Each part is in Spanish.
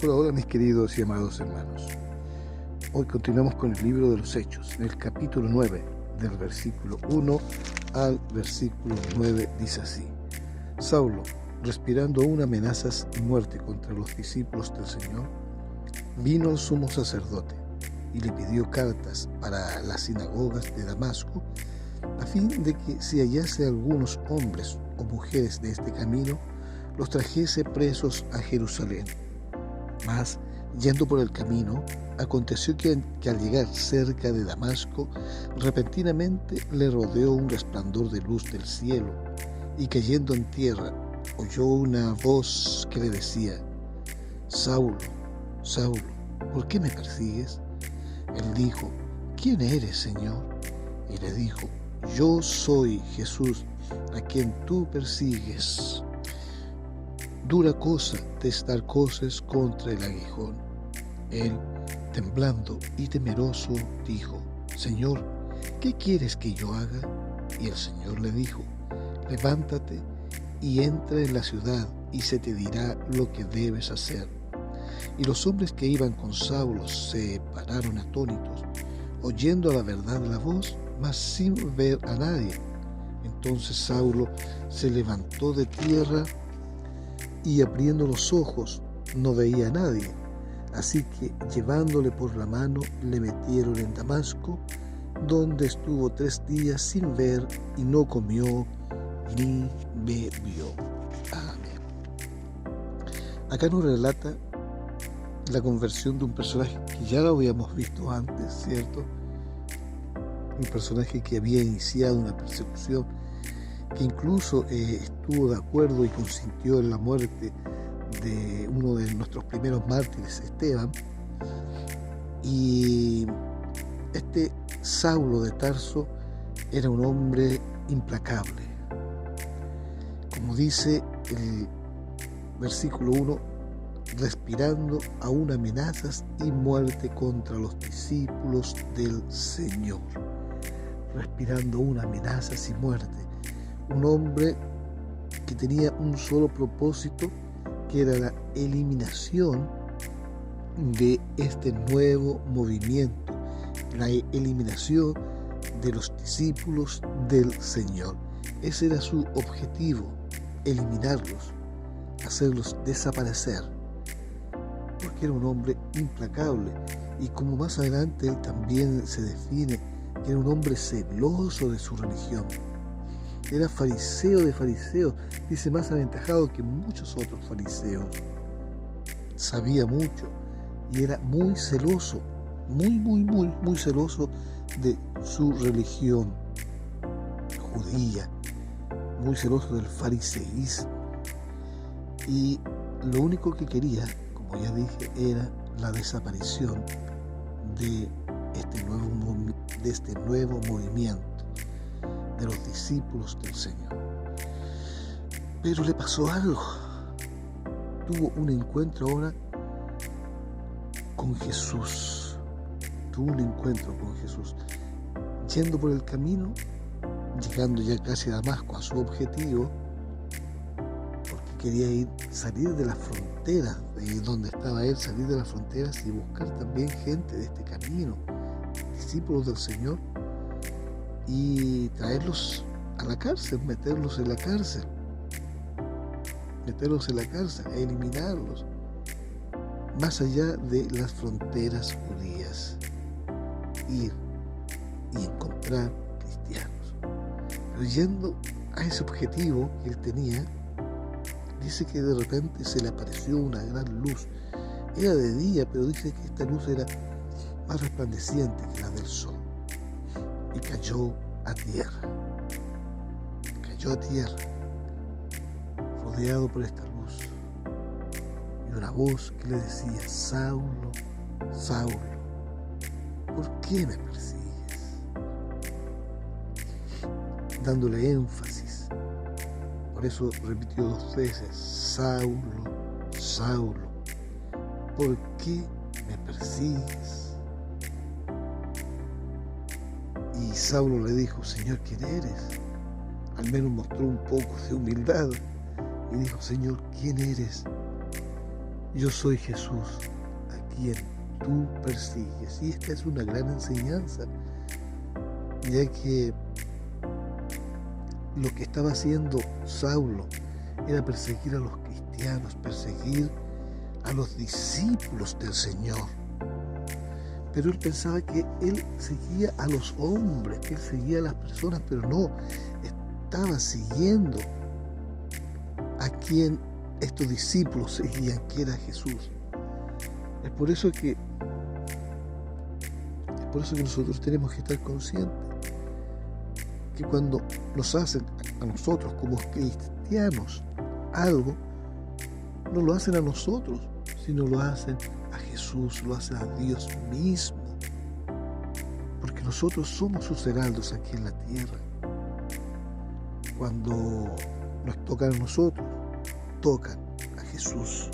Hola, hola mis queridos y amados hermanos. Hoy continuamos con el libro de los Hechos, en el capítulo 9, del versículo 1 al versículo 9 dice así: Saulo, respirando aún amenazas y muerte contra los discípulos del Señor, vino al sumo sacerdote y le pidió cartas para las sinagogas de Damasco, a fin de que si hallase algunos hombres o mujeres de este camino, los trajese presos a Jerusalén. Mas, yendo por el camino, aconteció que al llegar cerca de Damasco, repentinamente le rodeó un resplandor de luz del cielo, y cayendo en tierra, oyó una voz que le decía: Saulo, Saulo, ¿por qué me persigues? Él dijo: ¿Quién eres, Señor? Y le dijo: Yo soy Jesús, a quien tú persigues. Dura cosa te estar coces contra el aguijón. Él, temblando y temeroso, dijo: Señor, ¿qué quieres que yo haga? Y el Señor le dijo: Levántate y entra en la ciudad, y se te dirá lo que debes hacer. Y los hombres que iban con Saulo se pararon atónitos, oyendo a la verdad la voz, mas sin ver a nadie. Entonces Saulo se levantó de tierra, y abriendo los ojos no veía a nadie. Así que, llevándole por la mano, le metieron en Damasco, donde estuvo 3 días sin ver, y no comió ni bebió. Amén. Acá nos relata la conversión de un personaje que ya lo habíamos visto antes, ¿cierto? Un personaje que había iniciado una persecución, que incluso estuvo de acuerdo y consintió en la muerte de uno de nuestros primeros mártires, Esteban. Y este Saulo de Tarso era un hombre implacable. Como dice el versículo 1, respirando aún amenazas y muerte contra los discípulos del Señor. Respirando aún amenazas y muerte. Un hombre que tenía un solo propósito, que era la eliminación de este nuevo movimiento, la eliminación de los discípulos del Señor. Ese era su objetivo: eliminarlos, hacerlos desaparecer, porque era un hombre implacable. Y como más adelante él también se define, que era un hombre celoso de su religión. Era fariseo de fariseos, dice, más aventajado que muchos otros fariseos. Sabía mucho y era muy celoso, muy celoso de su religión judía, muy celoso del fariseísmo. Y lo único que quería, como ya dije, era la desaparición de este nuevo movimiento, de los discípulos del Señor. Pero le pasó algo. Tuvo un encuentro ahora con Jesús. Tuvo un encuentro con Jesús. Yendo por el camino, llegando ya casi a Damasco, a su objetivo, porque quería salir de las fronteras de donde estaba él, salir de las fronteras y buscar también gente de este camino, discípulos del Señor, y traerlos a la cárcel, meterlos en la cárcel, eliminarlos más allá de las fronteras judías, ir y encontrar cristianos. Pero yendo a ese objetivo que él tenía, dice que de repente se le apareció una gran luz. Era de día, pero dice que esta luz era más resplandeciente que la del sol. Y cayó a tierra, rodeado por esta luz. Y una voz que le decía: Saulo, Saulo, ¿por qué me persigues? Dándole énfasis. Por eso repitió 2 veces: Saulo, Saulo, ¿por qué me persigues? Y Saulo le dijo: Señor, ¿quién eres? Al menos mostró un poco de humildad y dijo: Señor, ¿quién eres? yo soy Jesús a quien tú persigues. Y esta es una gran enseñanza, ya que lo que estaba haciendo Saulo era perseguir a los cristianos, perseguir a los discípulos del Señor. Pero él pensaba que él seguía a los hombres, que él seguía a las personas, pero no, estaba siguiendo a quien estos discípulos seguían, que era Jesús. Es por eso que nosotros tenemos que estar conscientes que cuando nos hacen a nosotros como cristianos algo, no lo hacen a nosotros, sino lo hacen a Jesús, lo hacen a Dios mismo, porque nosotros somos sus heraldos aquí en la tierra. Cuando nos tocan a nosotros, tocan a Jesús.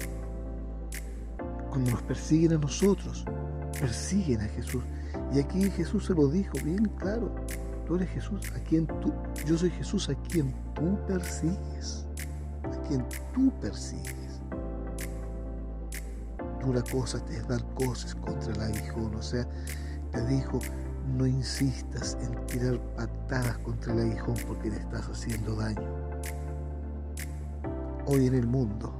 Cuando nos persiguen a nosotros, persiguen a Jesús. Y aquí Jesús se lo dijo bien claro: tú eres Jesús, yo soy Jesús a quien tú persigues, a quien tú persigues. Dura cosa te es dar cosas contra el aguijón. O sea, te dijo, no insistas en tirar patadas contra el aguijón porque le estás haciendo daño. Hoy en el mundo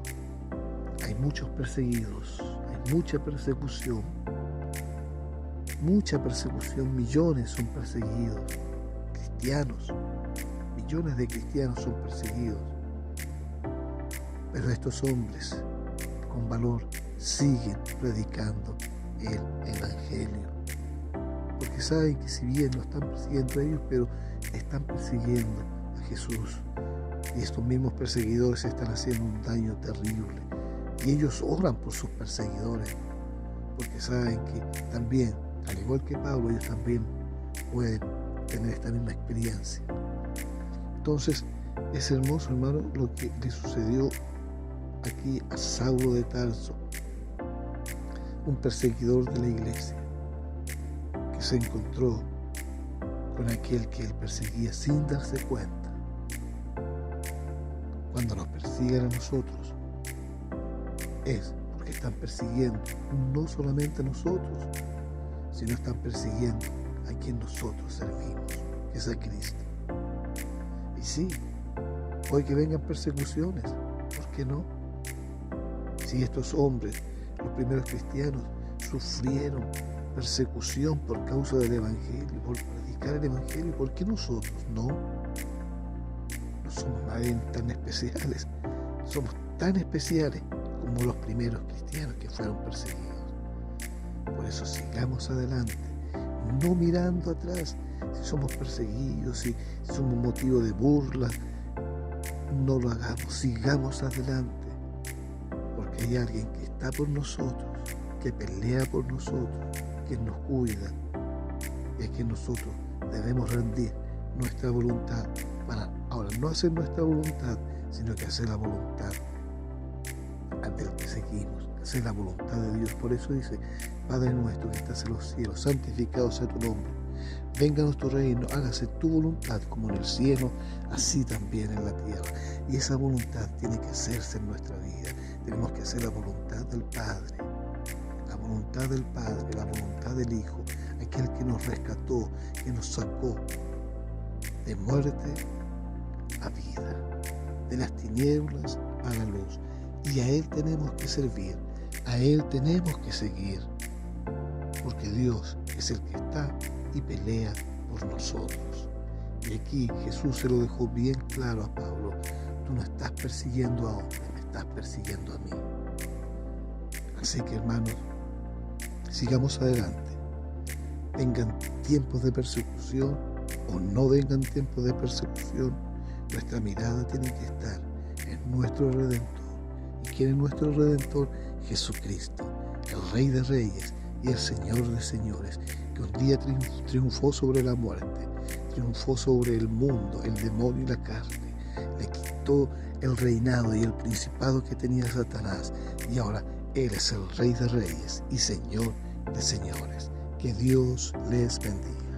hay muchos perseguidos, hay mucha persecución, millones son perseguidos, cristianos, millones de cristianos son perseguidos. Pero estos hombres con valor siguen predicando el Evangelio, porque saben que si bien lo están persiguiendo a ellos, pero están persiguiendo a Jesús. Y estos mismos perseguidores están haciendo un daño terrible, y ellos oran por sus perseguidores, porque saben que también, al igual que Pablo, ellos también pueden tener esta misma experiencia. Entonces es hermoso, hermano, lo que le sucedió aquí a Saulo de Tarso, un perseguidor de la iglesia, que se encontró con aquel que él perseguía sin darse cuenta. Cuando nos persiguen a nosotros, es porque están persiguiendo no solamente a nosotros, sino están persiguiendo a quien nosotros servimos, que es a Cristo. Y sí, hoy que vengan persecuciones, ¿por qué no? Si estos hombres, los primeros cristianos, sufrieron persecución por causa del Evangelio, por predicar el Evangelio, ¿por qué nosotros no? No somos nadie tan especiales, somos tan especiales como los primeros cristianos que fueron perseguidos. Por eso sigamos adelante, no mirando atrás. Si somos perseguidos, si somos motivo de burla, no lo hagamos, sigamos adelante, porque hay alguien que está por nosotros, que pelea por nosotros, que nos cuida, y es que nosotros debemos rendir nuestra voluntad para ahora no hacer nuestra voluntad, sino que hacer la voluntad del que seguimos, hacer la voluntad de Dios. Por eso dice: Padre nuestro que estás en los cielos, santificado sea tu nombre, venga nuestro reino, hágase tu voluntad como en el cielo, así también en la tierra. Y esa voluntad tiene que hacerse en nuestra vida. Tenemos que hacer la voluntad del Padre, la voluntad del Padre, la voluntad del Hijo, aquel que nos rescató, que nos sacó de muerte a vida, de las tinieblas a la luz. Y a Él tenemos que servir, a Él tenemos que seguir, porque Dios es el que está y pelea por nosotros. Y aquí Jesús se lo dejó bien claro a Pablo: tú no estás persiguiendo a hombres, me estás persiguiendo a mí. Así que, hermanos, sigamos adelante. Vengan tiempos de persecución o no vengan tiempos de persecución, nuestra mirada tiene que estar en nuestro Redentor. ¿Y quién es nuestro Redentor? Jesucristo, el Rey de Reyes y el Señor de Señores, que un día triunfó sobre la muerte, triunfó sobre el mundo, el demonio y la carne, le quitó el reinado y el principado que tenía Satanás, y ahora Él es el Rey de Reyes y Señor de Señores. Que Dios les bendiga.